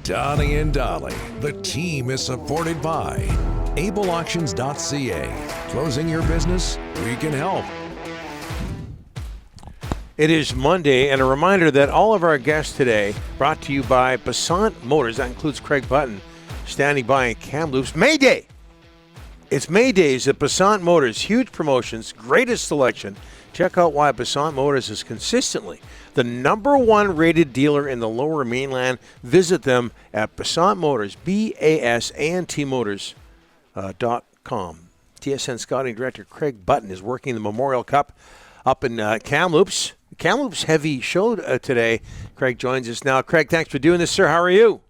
Donnie and Dolly. The team is supported by ableauctions.ca. Closing your business? We can help. It is Monday, and a reminder that all of our guests today brought to you by Passant Motors. That includes Craig Button, standing by in Kamloops. May Day! It's May Days at Passant Motors. Huge promotions, greatest selection. Check out why Passant Motors is consistently the number one rated dealer in the Lower Mainland. Visit them at Passant Motors, BASANT Motors.com. TSN Scouting Director Craig Button is working the Memorial Cup up in Kamloops. Kamloops heavy show today. Craig joins us now. Craig, thanks for doing this, sir. How are you?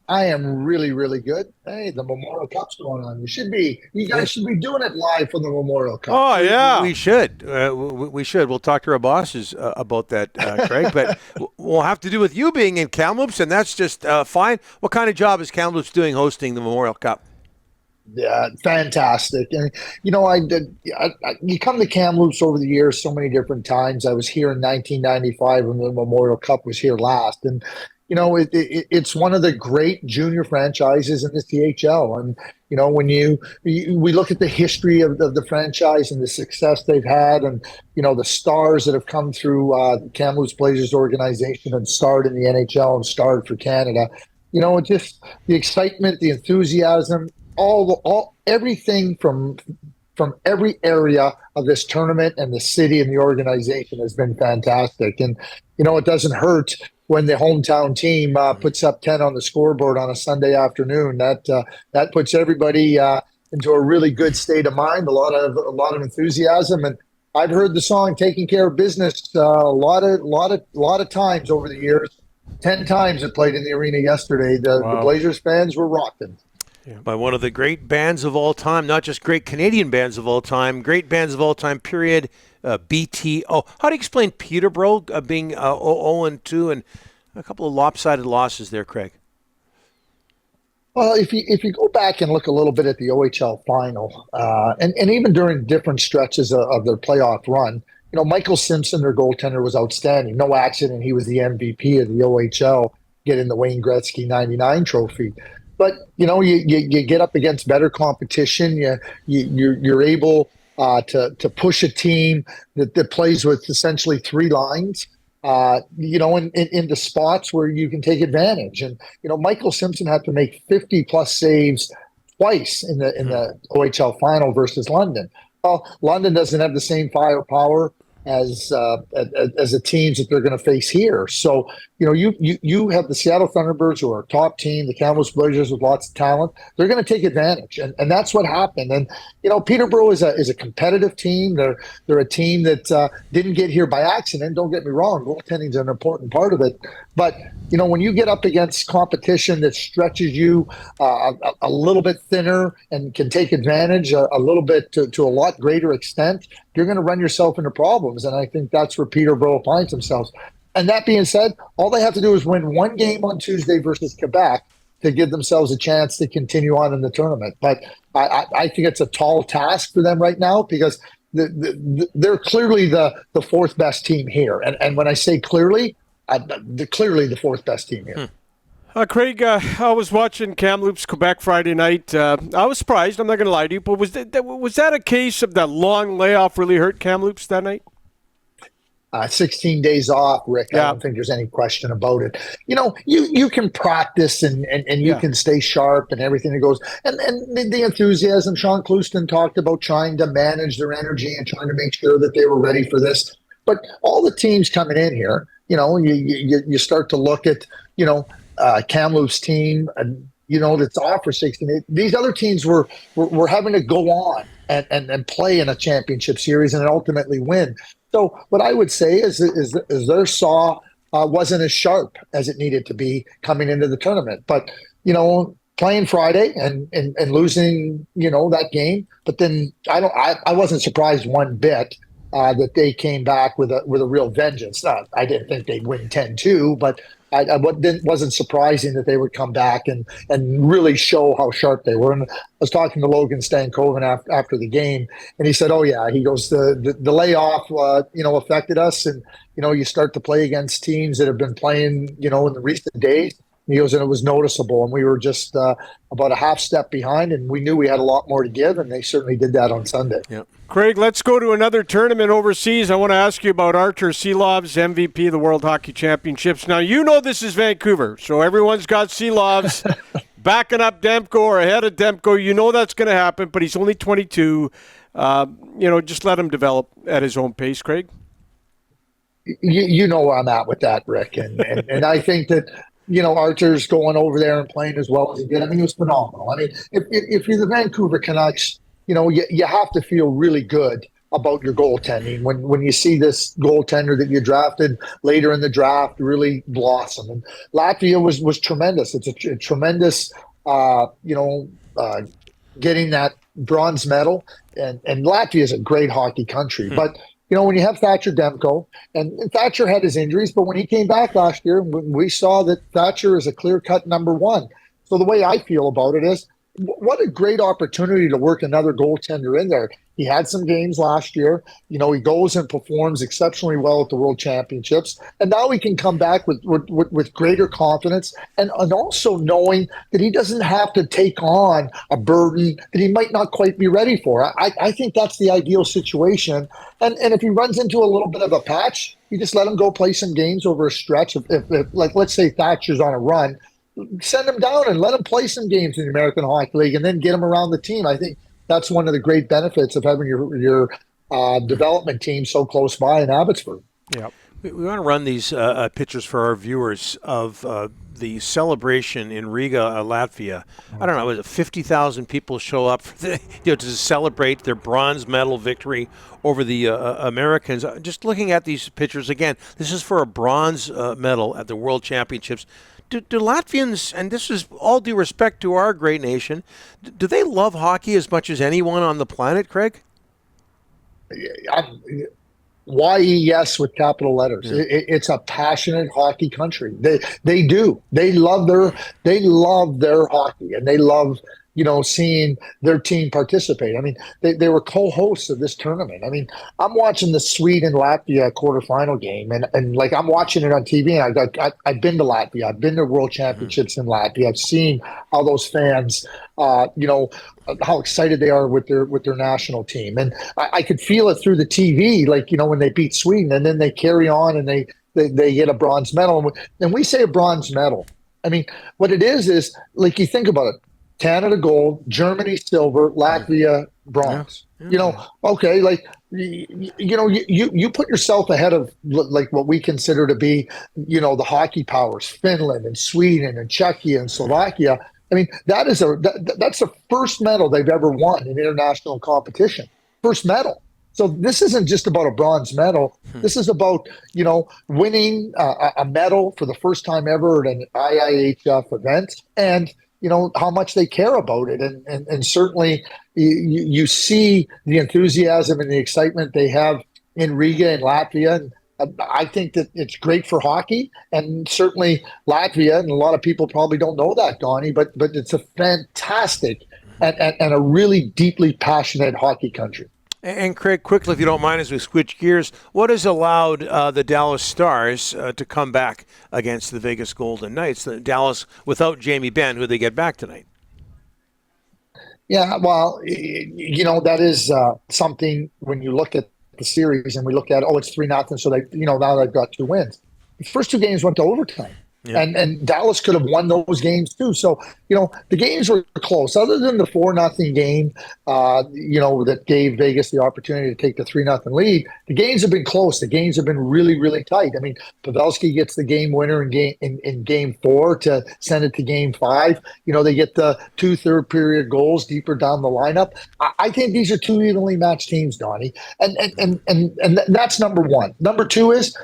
I am really, really good. Hey, the Memorial Cup's going on. You guys should be doing it live for the Memorial Cup. Oh, yeah. We should. We should. We'll talk to our bosses about that, Craig. But we'll have to do with you being in Kamloops, and that's just fine. What kind of job is Kamloops doing hosting the Memorial Cup? Yeah, fantastic. And, you know, you come to Kamloops over the years so many different times. I was here in 1995 when the Memorial Cup was here last. And, you know, it's one of the great junior franchises in the CHL. And, you know, when we look at the history of the franchise and the success they've had and, you know, the stars that have come through Kamloops Blazers organization and starred in the NHL and starred for Canada, you know, just the excitement, the enthusiasm, everything from every area of this tournament and the city and the organization has been fantastic. And, you know, it doesn't hurt when the hometown team puts up 10 on the scoreboard on a Sunday afternoon. That puts everybody into a really good state of mind, a lot of enthusiasm. And I've heard the song "Taking Care of Business" a lot of times over the years. 10 times it played in the arena yesterday. The Blazers fans were rocking. Yeah. By one of the great bands of all time, not just great Canadian bands of all time, great bands of all time, period, BTO. How do you explain Peterborough being 0-2 and a couple of lopsided losses there, Craig? Well, if you go back and look a little bit at the OHL final, and even during different stretches of their playoff run, you know, Michael Simpson, their goaltender, was outstanding. No accident, he was the MVP of the OHL, getting the Wayne Gretzky '99 trophy. But, you know, you get up against better competition. You're able to push a team that plays with essentially three lines, you know, into spots where you can take advantage. And, you know, Michael Simpson had to make 50-plus saves twice in the OHL final versus London. Well, London doesn't have the same firepower as the teams that they're going to face here. So, you know, you have the Seattle Thunderbirds, who are a top team, the Kamloops Blazers with lots of talent. They're going to take advantage, and that's what happened. And, you know, Peterborough is a competitive team. They're a team that didn't get here by accident. Don't get me wrong, goaltending is an important part of it. But, you know, when you get up against competition that stretches you a little bit thinner and can take advantage a little bit to a lot greater extent, you're going to run yourself into problems. And I think that's where Peterborough finds themselves. And that being said, all they have to do is win one game on Tuesday versus Quebec to give themselves a chance to continue on in the tournament. But I think it's a tall task for them right now because they're clearly the fourth best team here. And when I say clearly, they're clearly the fourth best team here. Craig, I was watching Kamloops, Quebec Friday night. I was surprised, I'm not going to lie to you, but was that a case of that long layoff really hurt Kamloops that night? 16 days off, Rick. Yeah. I don't think there's any question about it. You know, you can practice and you can stay sharp and everything that goes. And the enthusiasm, Sean Clouston talked about trying to manage their energy and trying to make sure that they were ready for this. But all the teams coming in here, you know, you start to look at, you know, Kamloops team, you know, that's off for 16. These other teams were having to go on and play in a championship series and ultimately win. So what I would say is their saw wasn't as sharp as it needed to be coming into the tournament. But, you know, playing Friday and losing, you know, that game, but then I wasn't surprised one bit that they came back with a real vengeance. I didn't think they'd win 10-2, but I wasn't surprising that they would come back and really show how sharp they were. And I was talking to Logan Stankoven after the game, and he said, "Oh yeah," he goes, "the layoff, you know, affected us, and you know, you start to play against teams that have been playing, you know, in the recent days. He goes, and it was noticeable. And we were just about a half step behind, and we knew we had a lot more to give, and they certainly did that on Sunday. Yep. Craig, let's go to another tournament overseas. I want to ask you about Arturs Silovs, MVP of the World Hockey Championships. Now, you know this is Vancouver, so everyone's got Silovs backing up Demko or ahead of Demko. You know that's going to happen, but he's only 22. Just let him develop at his own pace, Craig. You know where I'm at with that, Rick. And I think that, Arturs going over there and playing as well as he did, I mean, it was phenomenal. I mean, if you're the Vancouver Canucks, you have to feel really good about your goaltending when you see this goaltender that you drafted later in the draft really blossom. And Latvia was tremendous. It's a tremendous, getting that bronze medal. And Latvia is a great hockey country. But, when you have Thatcher Demko, and Thatcher had his injuries, but when he came back last year, we saw that Thatcher is a clear-cut number one. So the way I feel about it is, what a great opportunity to work another goaltender in there. He had some games last year. He goes and performs exceptionally well at the World Championships. And now he can come back with greater confidence and also knowing that he doesn't have to take on a burden that he might not quite be ready for. I think that's the ideal situation. And if he runs into a little bit of a patch, you just let him go play some games over a stretch. If let's say Thatcher's on a run, send him down and let him play some games in the American Hockey League and then get him around the team. I think that's one of the great benefits of having your development team so close by in Abbotsford. Yeah, we want to run these pictures for our viewers of the celebration in Riga, Latvia. I don't know, was it 50,000 people show up for to celebrate their bronze medal victory over the Americans? Just looking at these pictures again, this is for a bronze medal at the World Championships. Do Latvians, and this is all due respect to our great nation, do they love hockey as much as anyone on the planet, Craig? YES with capital letters. Yeah. It's a passionate hockey country. They do. They love their hockey, and they love seeing their team participate. I mean, they were co-hosts of this tournament. I mean, I'm watching the Sweden-Latvia quarterfinal game, and like I'm watching it on TV. And I've been to Latvia. I've been to World Championships in Latvia. I've seen how those fans, how excited they are with their national team, and I could feel it through the TV. Like when they beat Sweden, and then they carry on and they get a bronze medal. And we say a bronze medal. I mean, what it is like you think about it. Canada gold, Germany silver, Latvia bronze. Yeah. Okay, like you put yourself ahead of like what we consider to be, the hockey powers, Finland and Sweden and Czechia and Slovakia. I mean, that's the first medal they've ever won in international competition. First medal. So this isn't just about a bronze medal. This is about, winning a medal for the first time ever at an IIHF event, and how much they care about it. And certainly you see the enthusiasm and the excitement they have in Riga and Latvia. And I think that it's great for hockey, and certainly Latvia, and a lot of people probably don't know that, Donnie, but it's a fantastic and a really deeply passionate hockey country. And Craig, quickly, if you don't mind, as we switch gears, what has allowed the Dallas Stars to come back against the Vegas Golden Knights? Dallas without Jamie Benn, who they get back tonight. Yeah, well, that is something when you look at the series and we look at, it's 3-0, so they, now they've got 2 wins. The first 2 games went to overtime. Yeah. And Dallas could have won those games too. So, the games were close. Other than the 4-0 game, that gave Vegas the opportunity to take the 3-0 lead, the games have been close. The games have been really, really tight. I mean, Pavelski gets the game winner in game 4 to send it to game 5. They get the 2 third-period goals deeper down the lineup. I think these are 2 evenly matched teams, Donnie. And that's number one. Number 2 is,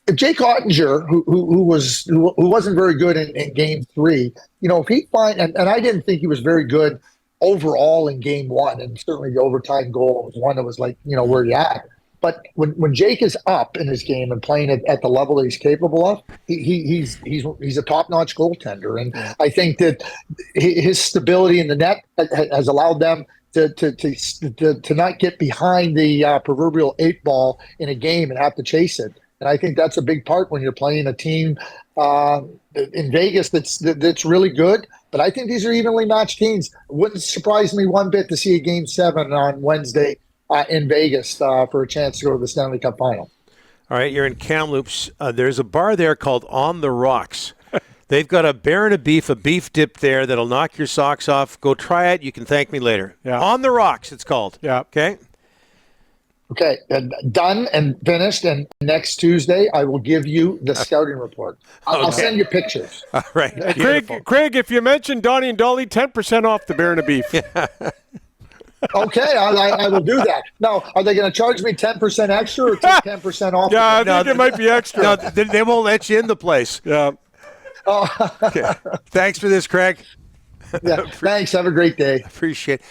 if Jake Ottinger, who wasn't very good in game 3, if he and I didn't think he was very good overall in game 1, and certainly the overtime goal was one that was like, where you at. But when Jake is up in his game and playing at the level that he's capable of, he's a top-notch goaltender, and I think that his stability in the net has allowed them to not get behind the proverbial 8 ball in a game and have to chase it. And I think that's a big part when you're playing a team in Vegas that's really good. But I think these are evenly matched teams. Wouldn't surprise me one bit to see a Game 7 on Wednesday in Vegas for a chance to go to the Stanley Cup Final. All right, you're in Kamloops. There's a bar there called On the Rocks. They've got a bear and a beef dip there that'll knock your socks off. Go try it. You can thank me later. Yeah. On the Rocks, it's called. Yeah. Okay? Okay, done and finished. And next Tuesday, I will give you the scouting report. I'll send you pictures. All right. Beautiful. Craig, if you mention Donnie and Dolly, 10% off the bear and a beef. Okay, I will do that. Now, are they going to charge me 10% extra or 10% off? Yeah, I think it might be extra. No, they won't let you in the place. Yeah. Okay. Thanks for this, Craig. Yeah, thanks. Have a great day. Appreciate it.